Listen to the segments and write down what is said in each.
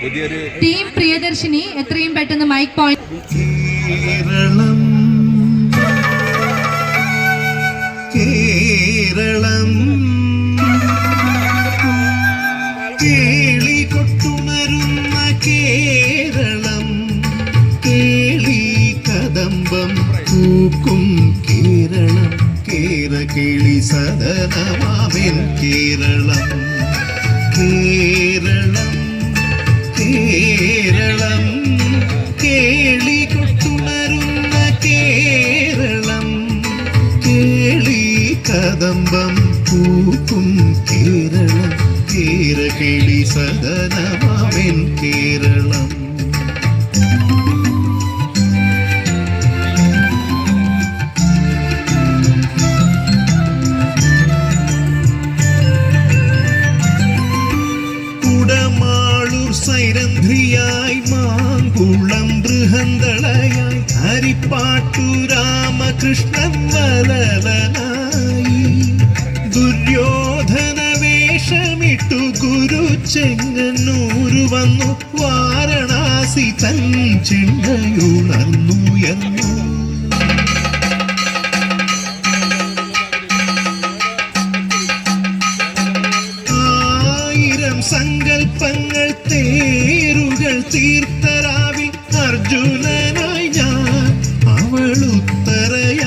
പുതിയൊരു ടീം പ്രിയദർശിനി എത്രയും പെട്ടെന്ന് മൈക്ക് പോയിന്റ്. കേരളം കേരളം കേളി കൊട്ടുണരുന്ന കേരളം കേളി കദംബം പൂക്കും കേരളം കേരകേളി സദനമാവിൻ കേരളം കേരളം കേരളം കേളി കൊട്ടുണരുന്ന കേരളം കേളി കദംബം പൂക്കും കേരളം കേരകേളി സദനമാവിൻ കേരളം സൈരന്ധ്രിയായി മാങ്കുളം ബൃഹന്തളയായി ഹരിപ്പാട്ടു രാമകൃഷ്ണൻ വലവനായി ദുര്യോധന വേഷമിട്ടു ഗുരു ചെങ്ങന്നൂരു വന്നു വാരണാസി തൻ ചിന്തയുണർന്നുയർന്നു സങ്കൽപ്പങ്ങൾ തേരുകൾ തീർത്തരാവിൽ അർജുനനായി ഞാൻ അവളുത്തരയായി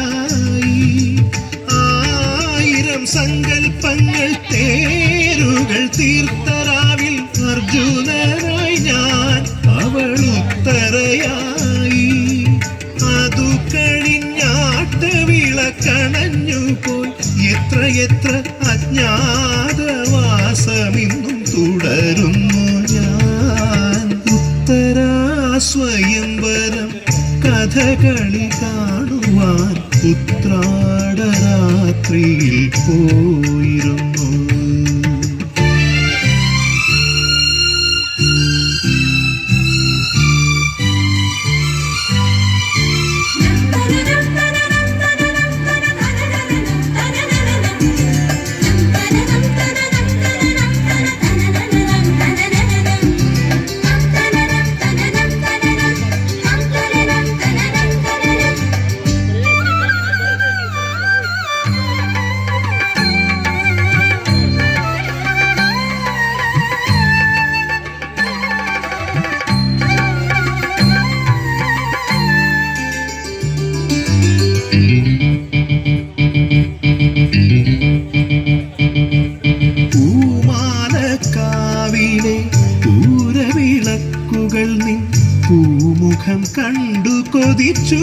ആയിരം സങ്കൽപ്പങ്ങൾ തേരുകൾ തീർത്തരാവിൽ അർജുനനായി ഞാൻ അവളുത്തരയായി അതു കഴിഞ്ഞാട്ട് വിളക്കണഞ്ഞു പോയി എത്ര അജ്ഞാതവാസമിന്നും തുടരുന്നു ഞാൻ ഉത്തരാ സ്വയംവരം കഥകളി കാണുവാൻ ഉത്രാടരാത്രിയിൽ പോയിരുന്നു പൂരവിളക്കുകൾ നിൻ പൂമുഖം കണ്ടു കൊതിച്ചു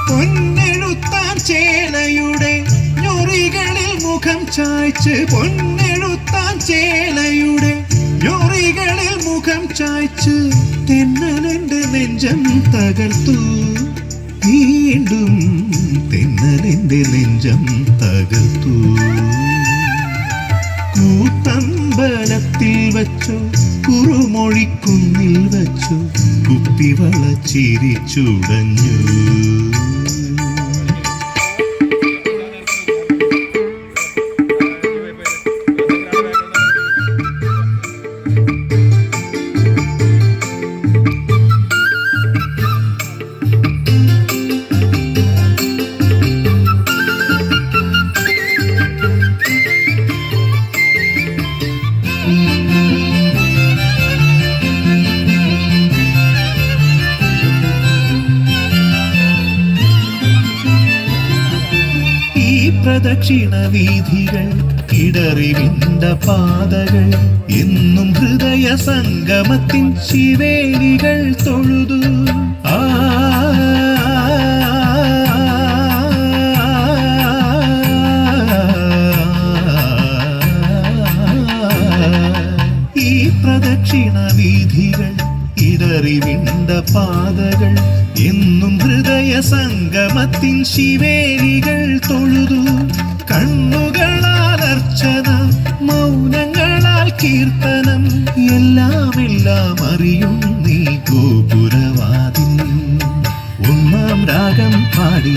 പൊന്നെഴുത്താൻ ചേലയുടെ ഞൊറികളിൽ മുഖം ചായ്ച്ച് പൊന്നെഴുത്താൻ ചേലയുടെ ഞൊറികളിൽ മുഖം ചായ്ച്ച് തെന്നലെന്റെ നെഞ്ചം തകർത്തു വീണ്ടും തെന്നലെന്റെ നെഞ്ചം തകർത്തു കൂത്തമ്പലത്തിൽ വച്ചു കുറുമൊഴിക്കുന്നിൽ വച്ചു കുപ്പിവള ചിരിച്ചുടഞ്ഞു പ്രദക്ഷിണ വീഥികൾ ഇടറിവിണ്ട പാതകൾ എന്നും ഹൃദയ സംഗമത്തിൻ ശിവേലികൾ തൊഴുതു ഈ പ്രദക്ഷിണ വീഥികൾ ഇടറിവിണ്ട പാതകൾ എന്നും ഹൃദയ സംഗമത്തിൻ ശിവേലികൾ തൊഴുതു കണ്ണുകളാൽ അർച്ചന മൗനങ്ങളാൽ കീർത്തനം എല്ലാം അറിയും നീ ഗോപുരവാതിൽ ഒന്നാം രാഗം പാടി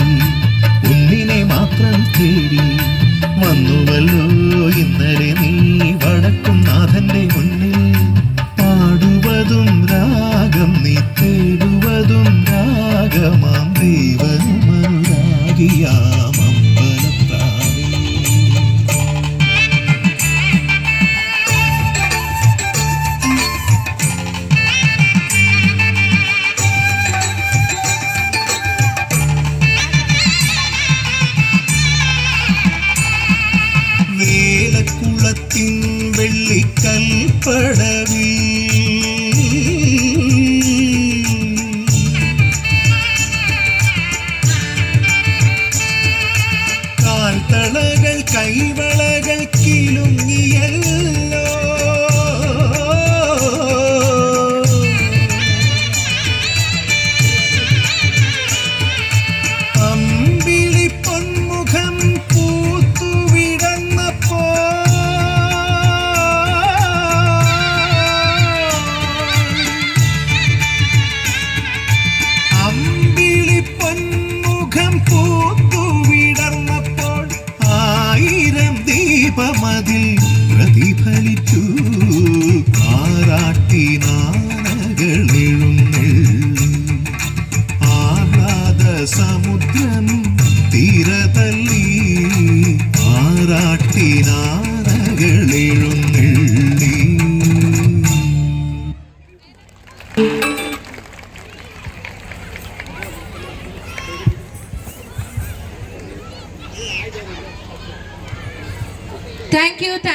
ഒന്നിനെ മാത്രം തേടി വന്നുവല്ലോ ഇന്നലെ നീ വടക്കും നാഥന്റെ മുന്നിൽ പടവി കാൽത്തളകൾ കൈവളകൾ കിലുങ്ങിയൽ